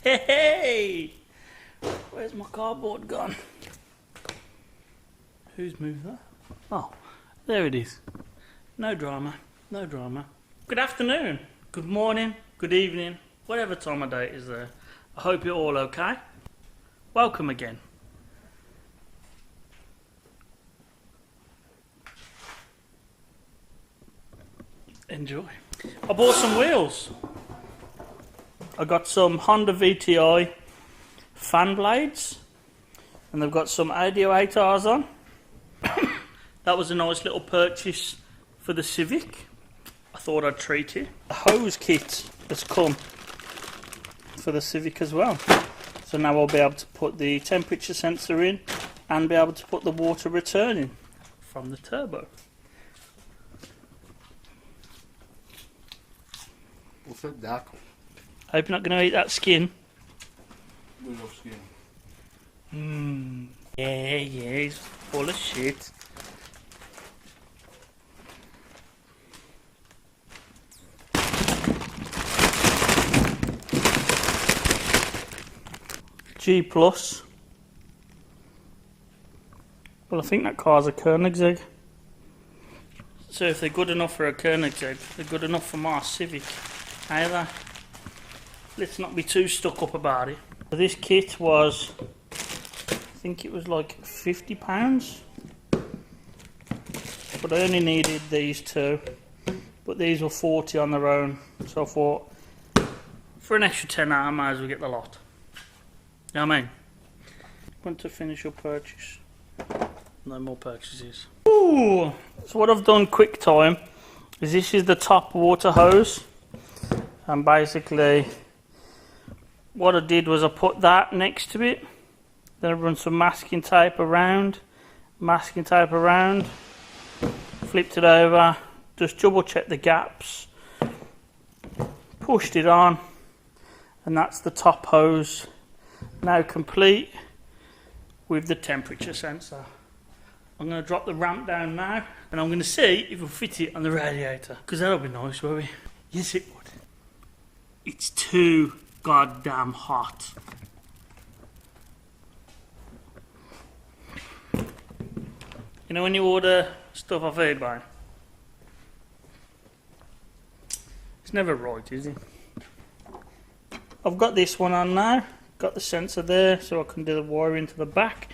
Hey! Where's my cardboard gone? Who's moved that? Oh, there it is. No drama, no drama. Good afternoon, good morning, good evening, whatever time of day it is there. I hope you're all okay. Welcome again. Enjoy. I bought some wheels. I got some Honda VTI fan blades, and they've got some ADO8Rs on. That was a nice little purchase for the Civic. I thought I'd treat it. The hose kit has come for the Civic as well. So now I'll be able to put the temperature sensor in and be able to put the water return in from the turbo. What's that dark? Hope you're not going to eat that skin. We love skin. Yeah, he's full of shit. G plus. Well, I think that car's a Koenigsegg. So if they're good enough for a Koenigsegg, they're good enough for my Civic. Either. Let's not be too stuck up about it. This kit was, I think it was like £50, but I only needed these two, but these were 40 on their own, so I thought for an extra £10 I might as well get the lot. You know what I mean? Want to finish your purchase? No more purchases. Ooh! So what I've done quick time is this is the top water hose, and basically what I did was I put that next to it, then I run some masking tape around, flipped it over, just double checked the gaps, pushed it on, and that's the top hose now complete with the temperature sensor. I'm going to drop the ramp down now, and I'm going to see if we'll fit it on the radiator, because that'll be nice, won't we? Yes, it would. It's too goddamn hot. You know when you order stuff off eBay? It's never right, is it? I've got this one on now. Got the sensor there so I can do the wiring to the back.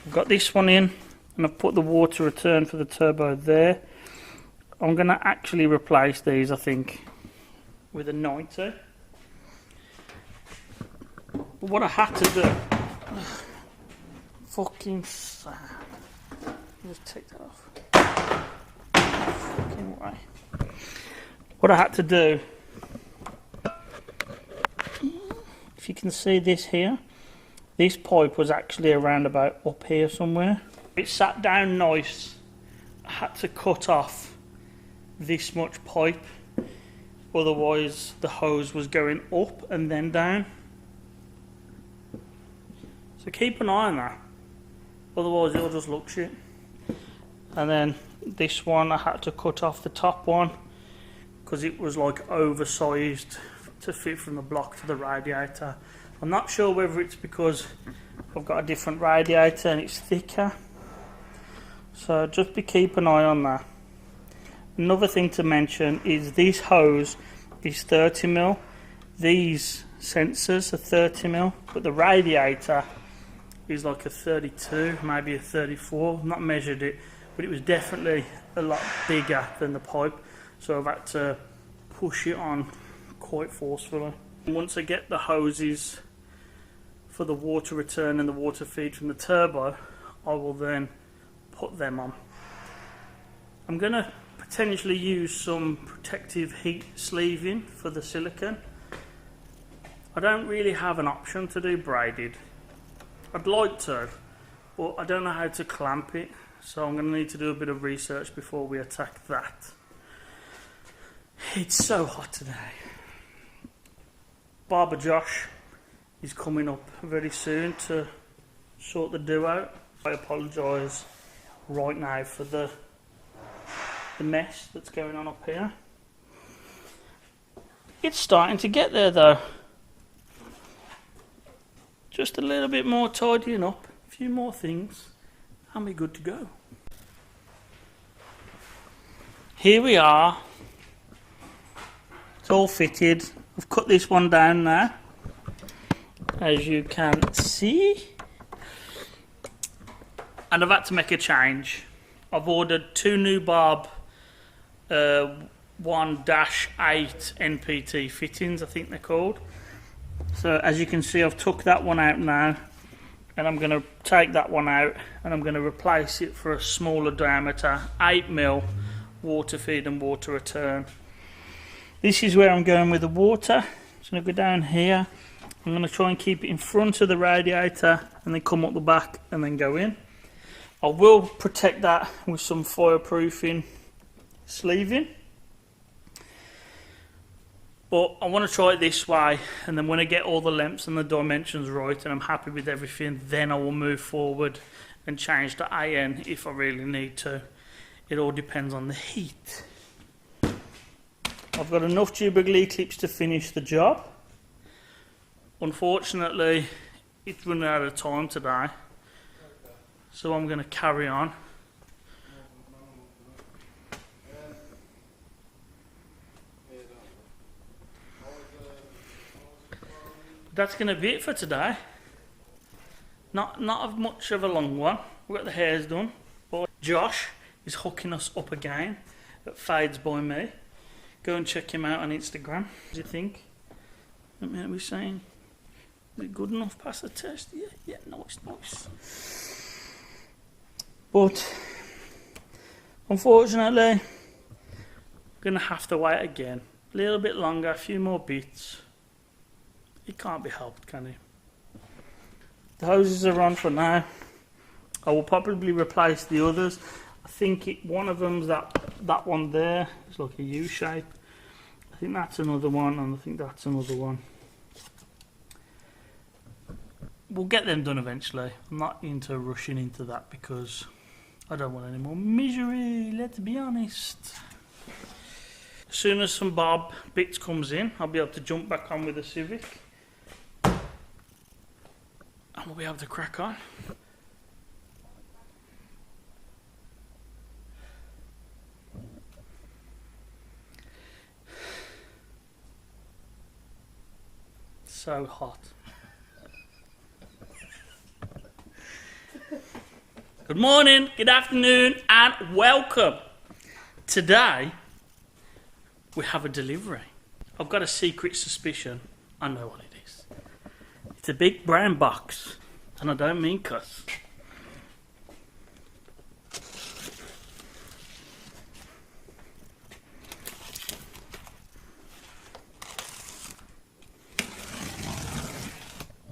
I've got this one in, and I've put the water return for the turbo there. I'm going to actually replace these, I think, with a 90. But what I had to do, fucking sad. Just take that off. Fucking way. What I had to do, if you can see this here, this pipe was actually around about up here somewhere. It sat down nice. I had to cut off this much pipe, otherwise the hose was going up and then down. So keep an eye on that, otherwise it'll just look shit. And then this one I had to cut off the top one because it was like oversized to fit from the block to the radiator. I'm not sure whether it's because I've got a different radiator and it's thicker, so just keep an eye on that. Another thing to mention is this hose is 30mm. These sensors are 30mm, but the radiator is like a 32, maybe a 34. I've not measured it, but it was definitely a lot bigger than the pipe, so I've had to push it on quite forcefully. Once I get the hoses for the water return and the water feed from the turbo, I will then put them on. I'm going to potentially use some protective heat sleeving for the silicone. I don't really have an option to do braided. I'd like to, but I don't know how to clamp it, so I'm going to need to do a bit of research before we attack that. It's so hot today. Barber Josh is coming up very soon to sort the do out. I apologise right now for the mess that's going on up here. It's starting to get there though. Just a little bit more tidying up, a few more things, and we're good to go. Here we are. It's all fitted. I've cut this one down now, as you can see. And I've had to make a change. I've ordered 2 new Bob 1-8 NPT fittings, I think they're called. So as you can see, I've took that one out now, and I'm going to take that one out and I'm going to replace it for a smaller diameter 8mm water feed and water return. This is where I'm going with the water. It's going to go down here. I'm going to try and keep it in front of the radiator and then come up the back and then go in. I will protect that with some fireproofing sleeving. But I want to try it this way, and then when I get all the lengths and the dimensions right and I'm happy with everything, then I will move forward and change to AN if I really need to. It all depends on the heat. I've got enough Jubilee clips to finish the job. Unfortunately, it's running out of time today, so I'm going to carry on. That's going to be it for today. Not much of a long one. We've got the hairs done. But Josh is hooking us up again at Fades by Me. Go and check him out on Instagram. What do you think? What are we saying? Is it good enough past the test? Yeah, nice. But unfortunately, I'm going to have to wait again. A little bit longer, a few more bits. It can't be helped, can it? The hoses are on for now. I will probably replace the others. I think one of them's that one there. It's like a U shape. I think that's another one, and I think that's another one. We'll get them done eventually. I'm not into rushing into that because I don't want any more misery, let's be honest. As soon as some Bob bits comes in, I'll be able to jump back on with the Civic. And we'll be able to crack on. So hot. Good morning, good afternoon, and welcome. Today, we have a delivery. I've got a secret suspicion. I know what it is. It's a big brown box, and I don't mean cuss.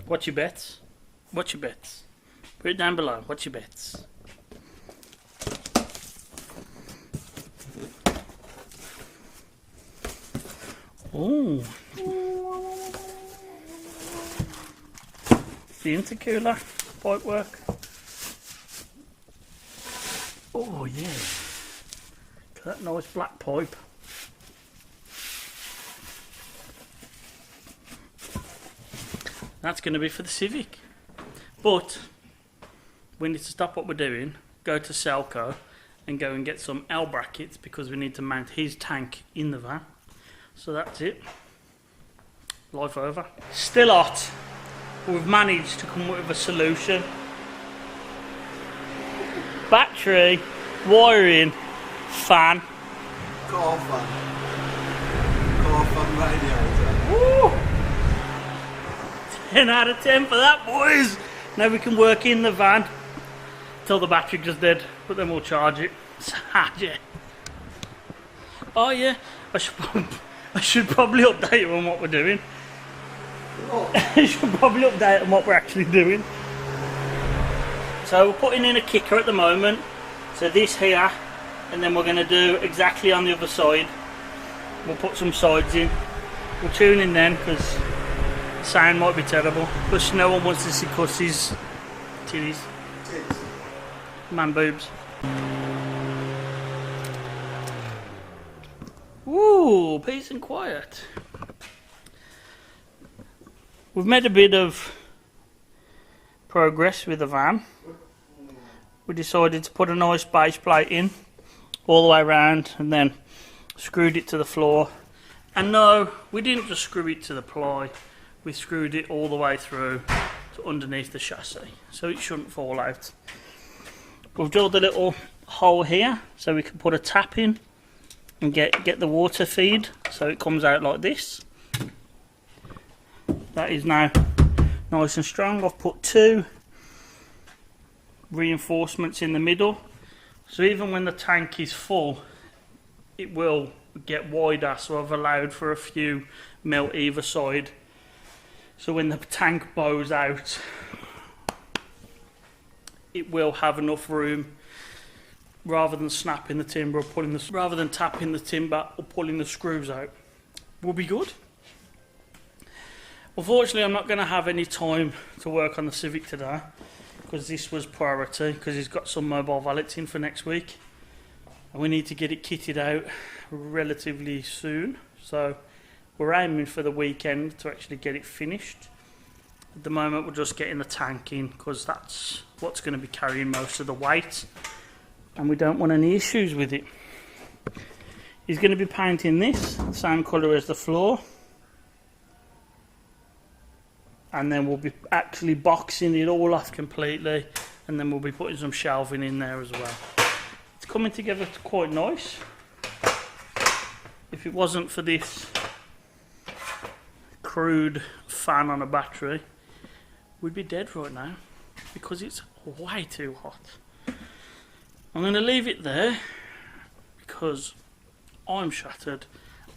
What's your bets? What's your bets? Put it down below. What's your bets? Oh. The intercooler pipe work. Oh yeah. Look at that nice black pipe. That's going to be for the Civic. But we need to stop what we're doing, go to Selco and go and get some L brackets because we need to mount his tank in the van. So that's it. Life over. Still hot, but we've managed to come up with a solution. Battery, wiring, fan. Car fan radiator. Woo! 10 out of 10 for that, boys. Now we can work in the van till the battery goes dead, but then we'll charge it. Yeah. Oh yeah, I should probably update you on what we're doing. I should probably update on what we're actually doing. So we're putting in a kicker at the moment. So this here, and then we're going to do exactly on the other side. We'll put some sides in. We'll tune in then because the sound might be terrible. Plus no one wants to see Cussie's titties. Man boobs. Ooh, peace and quiet. We've made a bit of progress with the van. We decided to put a nice base plate in all the way around and then screwed it to the floor. And no, we didn't just screw it to the ply, we screwed it all the way through to underneath the chassis so it shouldn't fall out. We've drilled a little hole here so we can put a tap in and get the water feed so it comes out like this. That is now nice and strong. I've put 2 reinforcements in the middle, so even when the tank is full it will get wider, so I've allowed for a few mil either side, so when the tank bows out it will have enough room, rather than snapping the timber or pulling the, rather than tapping the timber or pulling the screws out. Will be good. Unfortunately, I'm not going to have any time to work on the Civic today because this was priority, because he's got some mobile valeting for next week and we need to get it kitted out relatively soon, so we're aiming for the weekend to actually get it finished. At the moment we're just getting the tank in because that's what's going to be carrying most of the weight and we don't want any issues with it. He's going to be painting this the same colour as the floor, and then we'll be actually boxing it all off completely, and then we'll be putting some shelving in there as well. It's coming together quite nice. If it wasn't for this crude fan on a battery, we'd be dead right now because it's way too hot. I'm going to leave it there because I'm shattered.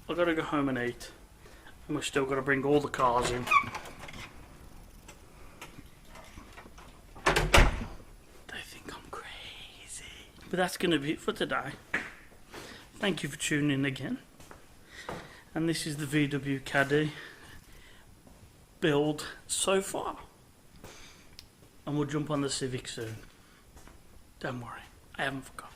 I've got to go home and eat, and we've still got to bring all the cars in. They think I'm crazy. But that's going to be it for today. Thank you for tuning in again. And this is the VW CADDY build so far. And we'll jump on the Civic soon. Don't worry, I haven't forgotten.